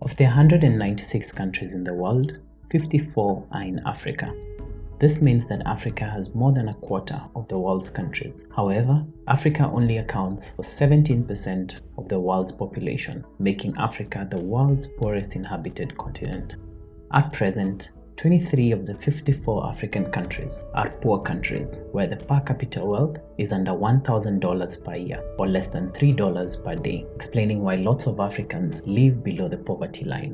Of the 196 countries in the world, 54 are in Africa. This means that Africa has more than a quarter of the world's countries. However, Africa only accounts for 17% of the world's population, making Africa the world's poorest inhabited continent. At present, 23 of the 54 African countries are poor countries, where the per capita wealth is under $1,000 per year, or less than $3 per day, explaining why lots of Africans live below the poverty line.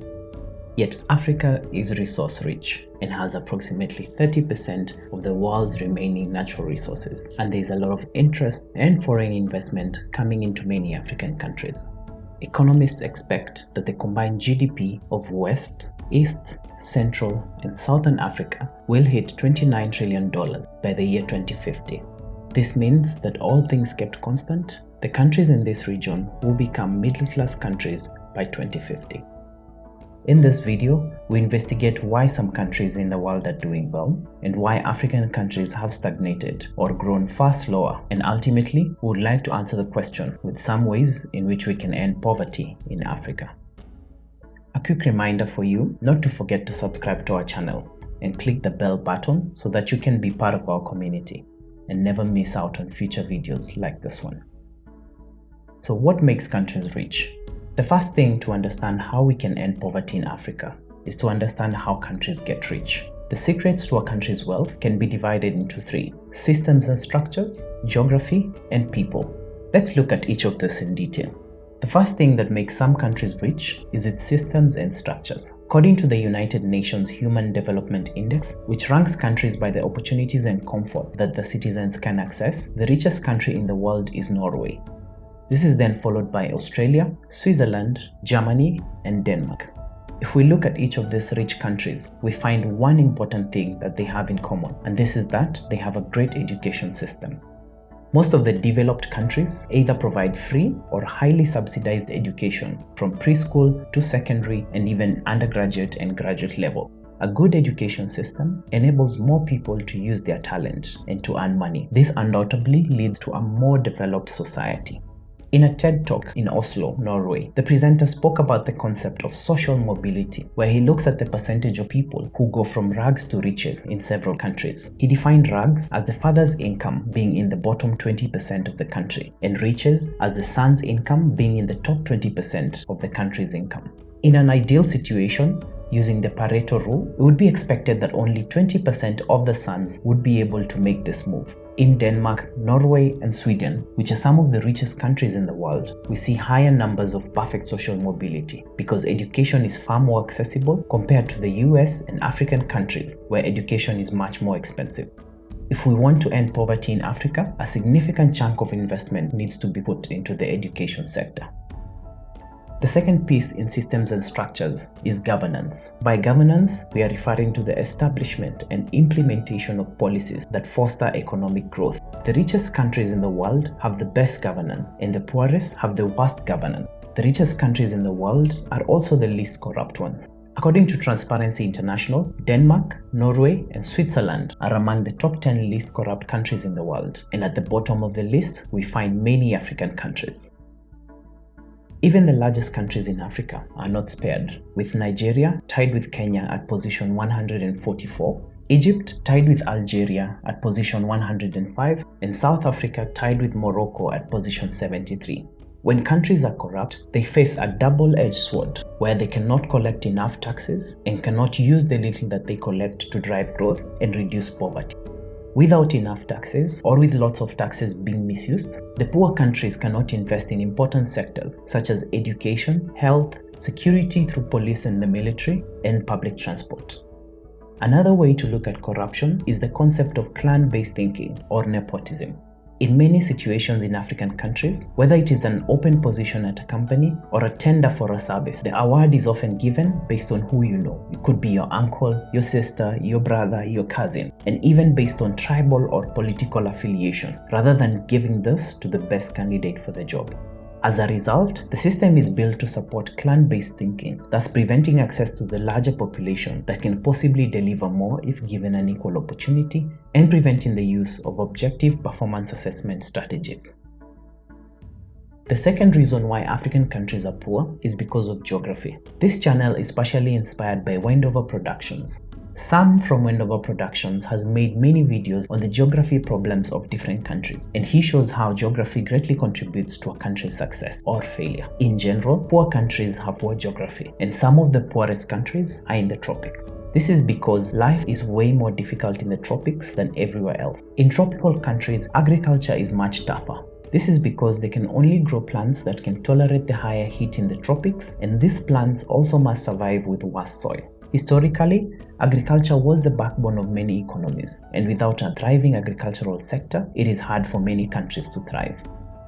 Yet Africa is resource rich and has approximately 30% of the world's remaining natural resources, and there is a lot of interest and foreign investment coming into many African countries. Economists expect that the combined GDP of West, East, Central, and Southern Africa will hit $29 trillion by the year 2050. This means that all things kept constant, the countries in this region will become middle-class countries by 2050. In this video, we investigate why some countries in the world are doing well and why African countries have stagnated or grown far slower, and ultimately, we would like to answer the question with some ways in which we can end poverty in Africa. A quick reminder for you not to forget to subscribe to our channel and click the bell button so that you can be part of our community and never miss out on future videos like this one. So what makes countries rich? The first thing to understand how we can end poverty in Africa is to understand how countries get rich. The secrets to a country's wealth can be divided into three: systems and structures, geography, and people. Let's look at each of this in detail. The first thing that makes some countries rich is its systems and structures. According to the United Nations Human Development Index, which ranks countries by the opportunities and comfort that the citizens can access, the richest country in the world is Norway. This is then followed by Australia, Switzerland, Germany, and Denmark. If we look at each of these rich countries, we find one important thing that they have in common, and this is that they have a great education system. Most of the developed countries either provide free or highly subsidized education from preschool to secondary and even undergraduate and graduate level. A good education system enables more people to use their talent and to earn money. This undoubtedly leads to a more developed society. In a TED Talk in Oslo, Norway, the presenter spoke about the concept of social mobility, where he looks at the percentage of people who go from rags to riches in several countries. He defined rags as the father's income being in the bottom 20% of the country, and riches as the son's income being in the top 20% of the country's income. In an ideal situation, using the Pareto rule, it would be expected that only 20% of the sons would be able to make this move. In Denmark, Norway, and Sweden, which are some of the richest countries in the world, we see higher numbers of perfect social mobility because education is far more accessible compared to the US and African countries where education is much more expensive. If we want to end poverty in Africa, a significant chunk of investment needs to be put into the education sector. The second piece in systems and structures is governance. By governance, we are referring to the establishment and implementation of policies that foster economic growth. The richest countries in the world have the best governance, and the poorest have the worst governance. The richest countries in the world are also the least corrupt ones. According to Transparency International, Denmark, Norway, and Switzerland are among the top 10 least corrupt countries in the world, and at the bottom of the list, we find many African countries. Even the largest countries in Africa are not spared, with Nigeria tied with Kenya at position 144, Egypt tied with Algeria at position 105, and South Africa tied with Morocco at position 73. When countries are corrupt, they face a double-edged sword where they cannot collect enough taxes and cannot use the little that they collect to drive growth and reduce poverty. Without enough taxes, or with lots of taxes being misused, the poor countries cannot invest in important sectors such as education, health, security through police and the military, and public transport. Another way to look at corruption is the concept of clan-based thinking or nepotism. In many situations in African countries, whether it is an open position at a company or a tender for a service, the award is often given based on who you know. It could be your uncle, your sister, your brother, your cousin, and even based on tribal or political affiliation, rather than giving this to the best candidate for the job. As a result, the system is built to support clan-based thinking, thus preventing access to the larger population that can possibly deliver more if given an equal opportunity, and preventing the use of objective performance assessment strategies. The second reason why African countries are poor is because of geography. This channel is partially inspired by Wendover Productions. Sam from Wendover Productions has made many videos on the geography problems of different countries, and he shows how geography greatly contributes to a country's success or failure. In general, poor countries have poor geography, and some of the poorest countries are in the tropics. This is because life is way more difficult in the tropics than everywhere else. In tropical countries, agriculture is much tougher. This is because they can only grow plants that can tolerate the higher heat in the tropics, and these plants also must survive with worse soil. Historically, agriculture was the backbone of many economies, and without a thriving agricultural sector, it is hard for many countries to thrive.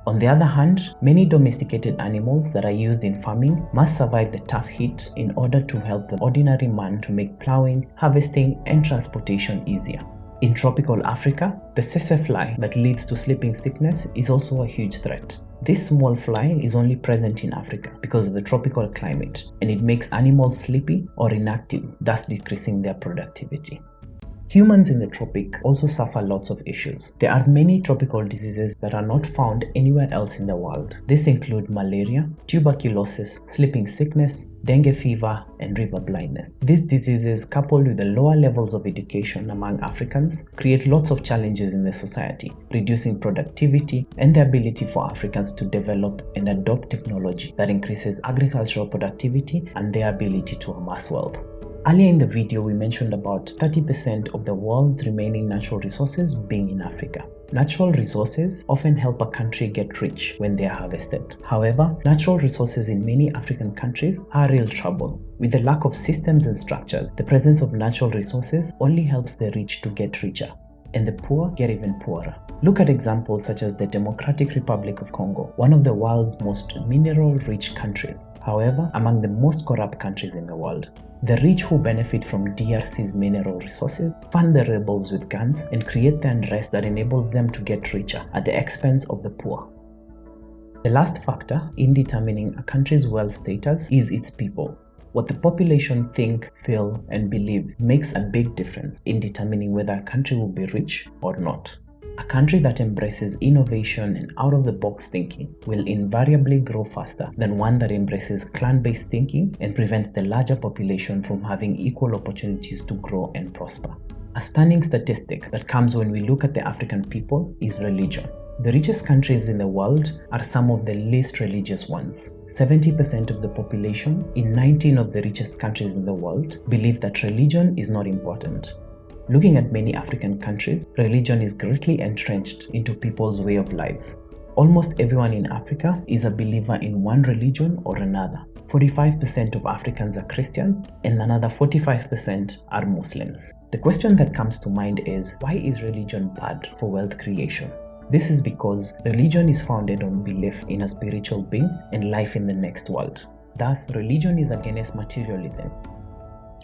On the other hand, many domesticated animals that are used in farming must survive the tough heat in order to help the ordinary man to make plowing, harvesting, and transportation easier. In tropical Africa, the tsetse fly that leads to sleeping sickness is also a huge threat. This small fly is only present in Africa because of the tropical climate, and it makes animals sleepy or inactive, thus decreasing their productivity. Humans in the tropic also suffer lots of issues. There are many tropical diseases that are not found anywhere else in the world. These include malaria, tuberculosis, sleeping sickness, dengue fever, and river blindness. These diseases, coupled with the lower levels of education among Africans, create lots of challenges in the society, reducing productivity and the ability for Africans to develop and adopt technology that increases agricultural productivity and their ability to amass wealth. Earlier in the video, we mentioned about 30% of the world's remaining natural resources being in Africa. Natural resources often help a country get rich when they are harvested. However, natural resources in many African countries are real trouble. With the lack of systems and structures, the presence of natural resources only helps the rich to get richer, and the poor get even poorer. Look at examples such as the Democratic Republic of Congo, one of the world's most mineral-rich countries, however, among the most corrupt countries in the world. The rich who benefit from DRC's mineral resources fund the rebels with guns and create the unrest that enables them to get richer at the expense of the poor. The last factor in determining a country's wealth status is its people. What the population think, feel, and believe makes a big difference in determining whether a country will be rich or not. A country that embraces innovation and out-of-the-box thinking will invariably grow faster than one that embraces clan-based thinking and prevents the larger population from having equal opportunities to grow and prosper. A stunning statistic that comes when we look at the African people is religion. The richest countries in the world are some of the least religious ones. 70% of the population in 19 of the richest countries in the world believe that religion is not important. Looking at many African countries, religion is greatly entrenched into people's way of lives. Almost everyone in Africa is a believer in one religion or another. 45% of Africans are Christians and another 45% are Muslims. The question that comes to mind is, why is religion bad for wealth creation? This is because religion is founded on belief in a spiritual being and life in the next world. Thus, religion is against materialism.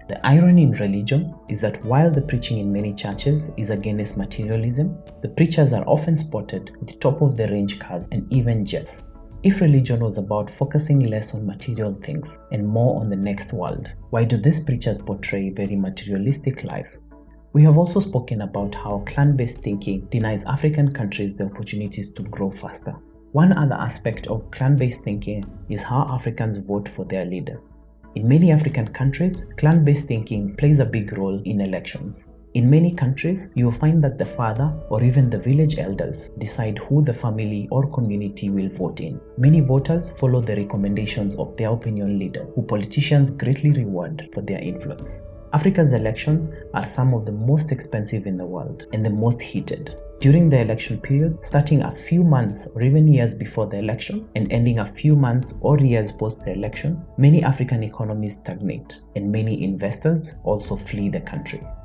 The irony in religion is that while the preaching in many churches is against materialism, the preachers are often spotted with top-of-the-range cars and even jets. If religion was about focusing less on material things and more on the next world, why do these preachers portray very materialistic lives? We have also spoken about how clan-based thinking denies African countries the opportunities to grow faster. One other aspect of clan-based thinking is how Africans vote for their leaders. In many African countries, clan-based thinking plays a big role in elections. In many countries, you will find that the father or even the village elders decide who the family or community will vote in. Many voters follow the recommendations of their opinion leaders, who politicians greatly reward for their influence. Africa's elections are some of the most expensive in the world and the most heated. During the election period, starting a few months or even years before the election and ending a few months or years post the election, many African economies stagnate and many investors also flee the countries.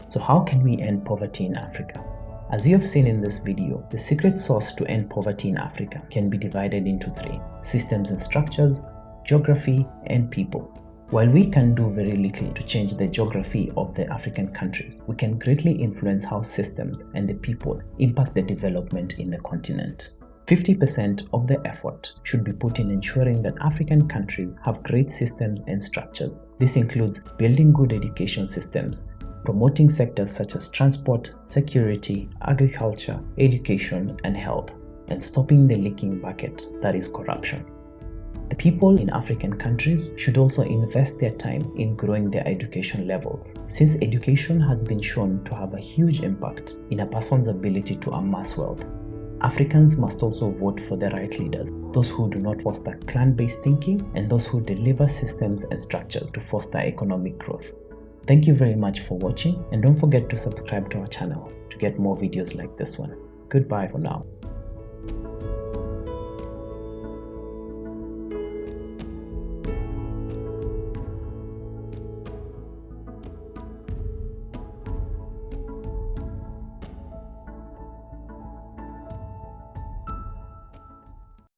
So how can we end poverty in Africa? As you have seen in this video, the secret sauce to end poverty in Africa can be divided into three: systems and structures, geography, and people. While we can do very little to change the geography of the African countries, we can greatly influence how systems and the people impact the development in the continent. 50% of the effort should be put in ensuring that African countries have great systems and structures. This includes building good education systems, promoting sectors such as transport, security, agriculture, education, and health. and stopping the leaking bucket that is corruption. The people in African countries should also invest their time in growing their education levels, since education has been shown to have a huge impact in a person's ability to amass wealth. Africans must also vote for the right leaders, those who do not foster clan-based thinking and those who deliver systems and structures to foster economic growth. Thank you very much for watching, and don't forget to subscribe to our channel to get more videos like this one. Goodbye for now.